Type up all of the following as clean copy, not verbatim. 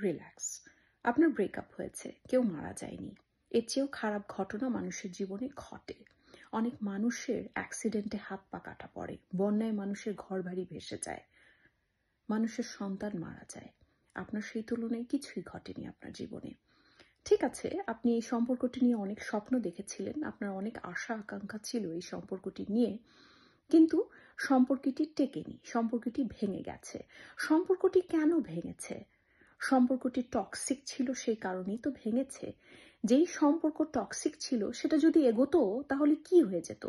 Relax. আপনার breakup হয়েছে, কেউ মারা যায়নি। এর চেয়েও খারাপ ঘটনা মানুষের জীবনে ঘটে। অনেক মানুষের অ্যাক্সিডেন্টে হাত পা কাটা পড়ে, বন্যায় মানুষের ঘরবাড়ি ভেসে যায়, মানুষের সন্তান মারা যায়। আপনার সেই তুলনায় কিছুই ঘটেনি আপনার জীবনে। ঠিক আছে, আপনি এই সম্পর্কটি নিয়ে অনেক স্বপ্ন দেখেছিলেন, আপনার অনেক আশা আকাঙ্ক্ষা ছিল এই সম্পর্কটি নিয়ে, কিন্তু সম্পর্কটি টেকেনি, সম্পর্কটি ভেঙে গেছে। সম্পর্কটি কেন ভেঙেছে? সম্পর্কটি টক্সিক ছিল, সেই কারণেই তো ভেঙেছে। যেই সম্পর্ক টক্সিক ছিল সেটা যদি এগোতো তাহলে কি হয়ে যেত?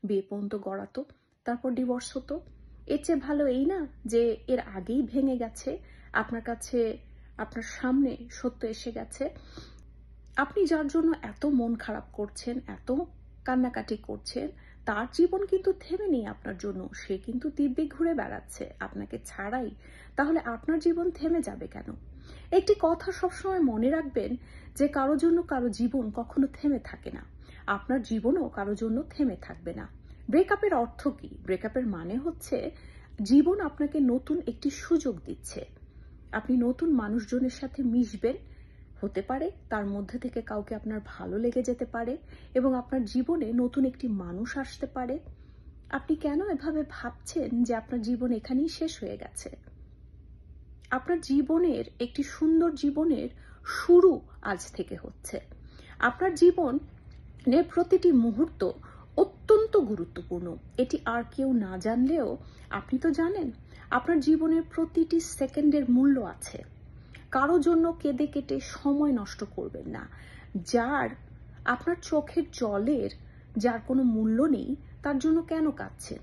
বিয়ে পর্যন্ত গড়াতো, তারপর ডিভোর্স হতো। এর চেয়ে ভালো এই না যে এর আগেই ভেঙে গেছে, আপনার কাছে আপনার সামনে সত্য এসে গেছে। আপনি যার জন্য এত মন খারাপ করছেন, এত কান্নাকাটি করছেন, তার জীবন কিন্তু থেমে নেই আপনার জন্য। সে কিন্তু দিব্যি ঘুরে বেড়াচ্ছে আপনাকে ছাড়াই। তাহলে আপনার জীবন থেমে যাবে কেন? একটি কথা সবসময় মনে রাখবেন যে কারো জন্য কারো জীবন কখনো থেমে থাকে না। আপনার জীবনও কারো জন্য থেমে থাকবে না। ব্রেকআপের অর্থ কি? ব্রেকআপের মানে হচ্ছে জীবন আপনাকে নতুন একটি সুযোগ দিচ্ছে। আপনি নতুন মানুষজনের সাথে মিশবেন, হতে পারে তার মধ্যে থেকে কাউকে আপনার ভালো লেগে যেতে পারে এবং আপনার জীবনে নতুন একটি মানুষ আসতে পারে। আপনি কেন এভাবে ভাবছেন যে আপনার জীবন এখানেই শেষ হয়ে গেছে? আপনার জীবনের একটি সুন্দর জীবনের শুরু আজ থেকে হচ্ছে। আপনার জীবনের প্রতিটি মুহূর্ত অত্যন্ত গুরুত্বপূর্ণ। এটি আর কেউ না জানলেও আপনি তো জানেন। আপনার জীবনের প্রতিটি সেকেন্ডের মূল্য আছে। কারো জন্য কেঁদে কেটে সময় নষ্ট করবেন না। যার আপনার চোখের জলের যার কোনো মূল্য নেই, তার জন্য কেন কাঁদছেন?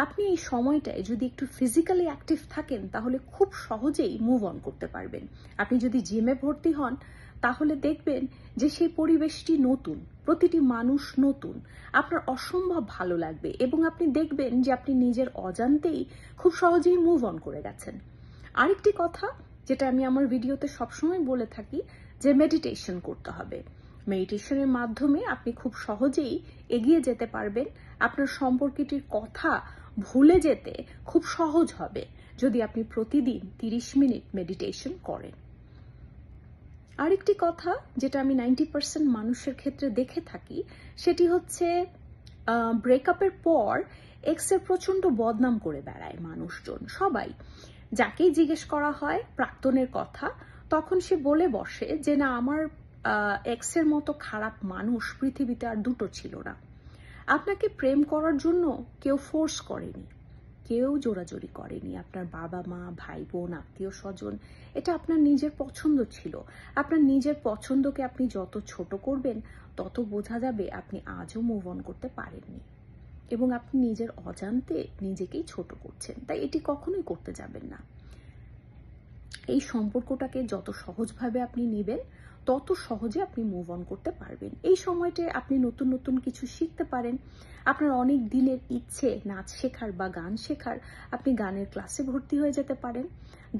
আপনি এই সময়টায় যদি একটু ফিজিক্যালি অ্যাক্টিভ থাকেন তাহলে খুব সহজেই মুভ অন করতে পারবেন। আপনি যদি জিমে ভর্তি হন তাহলে দেখবেন যে সেই পরিবেশটি নতুন, প্রতিটি মানুষ নতুন, আপনার অসম্ভব ভালো লাগবে এবং আপনি দেখবেন যে আপনি নিজের অজান্তেই খুব সহজেই মুভ অন করে গেছেন। আরেকটি কথা যেটা আমি আমার ভিডিওতে সবসময় বলে থাকি, যে মেডিটেশন করতে হবে। মেডিটেশনের মাধ্যমে আপনি খুব সহজেই এগিয়ে যেতে পারবেন। আপনার সম্পর্কটির কথা ভুলে যেতে খুব সহজ হবে যদি আপনি প্রতিদিন 30 মিনিট মেডিটেশন করেন। আরেকটি কথা যেটা আমি 90% মানুষের ক্ষেত্রে দেখে থাকি, সেটি হচ্ছে ব্রেকআপের পর এক্সের প্রচন্ড বদনাম করে বেড়ায় মানুষজন। সবাই যাকেই জিজ্ঞেস করা হয় প্রাক্তনের কথা, তখন সে বলে বসে যে না, আমার এক্সের মতো খারাপ মানুষ পৃথিবীতে আর দুটো ছিল না। আপনাকে প্রেম করার জন্য কেউ ফোর্স করেনি, কেউ জোরাজোরি করেনি। আপনার বাবা মা, ভাই বোন, আত্মীয় স্বজন, এটা আপনার নিজের পছন্দ ছিল। আপনার নিজের পছন্দকে আপনি যত ছোট করবেন তত বোঝা যাবে আপনি আজও মুভ অন করতে পারেননি এবং আপনি নিজের অজান্তে নিজেকেই ছোট করছেন। তাই এটি কখনোই করতে যাবেন না। এই সম্পর্কটাকে যত সহজভাবে আপনি নেবেন তত সহজে আপনি মুভ অন করতে পারবেন। এই সময়টায় আপনি নতুন নতুন কিছু শিখতে পারেন। আপনার অনেক দিনের ইচ্ছে নাচ শেখার বা গান শেখার, আপনি গানের ক্লাসে ভর্তি হয়ে যেতে পারেন।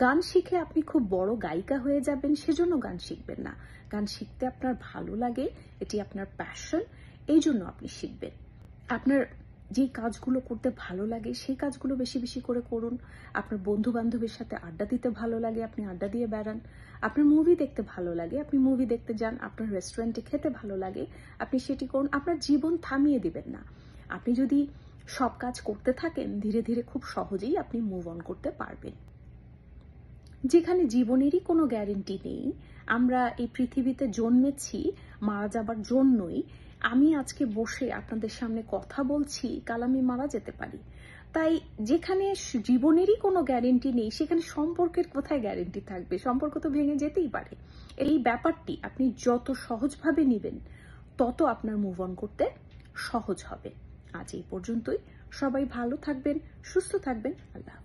গান শিখে আপনি খুব বড় গায়িকা হয়ে যাবেন, সেজন্য গান শিখবেন না। গান শিখতে আপনার ভালো লাগে, এটি আপনার প্যাশন, এই জন্য আপনি শিখবেন। আপনার যে কাজগুলো করতে ভালো লাগে সেই কাজগুলো বেশি বেশি করে করুন। আপনার বন্ধু বান্ধবের সাথে আড্ডা দিতে ভালো লাগে, আপনি আড্ডা দিয়ে বেড়ান। আপনার মুভি দেখতে ভালো লাগে, আপনি মুভি দেখতে যান। আপনার রেস্টুরেন্টে খেতে ভালো লাগে, আপনি সেটি করুন। আপনার জীবন থামিয়ে দিবেন না। আপনি যদি সব কাজ করতে থাকেন ধীরে ধীরে খুব সহজেই আপনি মুভ অন করতে পারবেন। যেখানে জীবনেরই কোনো গ্যারেন্টি নেই, আমরা এই পৃথিবীতে জন্মেছি মারা যাবার জন্যই। আমি আজকে বসে আপনাদের সামনে কথা বলছি, কাল আমি মারা যেতে পারি। তাই যেখানে জীবনেরই কোনো গ্যারেন্টি নেই সেখানে সম্পর্কের কোথায় গ্যারেন্টি থাকবে? সম্পর্ক তো ভেঙে যেতেই পারে। এই ব্যাপারটি আপনি যত সহজভাবে নেবেন তত আপনার মুভ অন করতে সহজ হবে। আজ এই পর্যন্তই। সবাই ভালো থাকবেন, সুস্থ থাকবেন। আল্লাহ।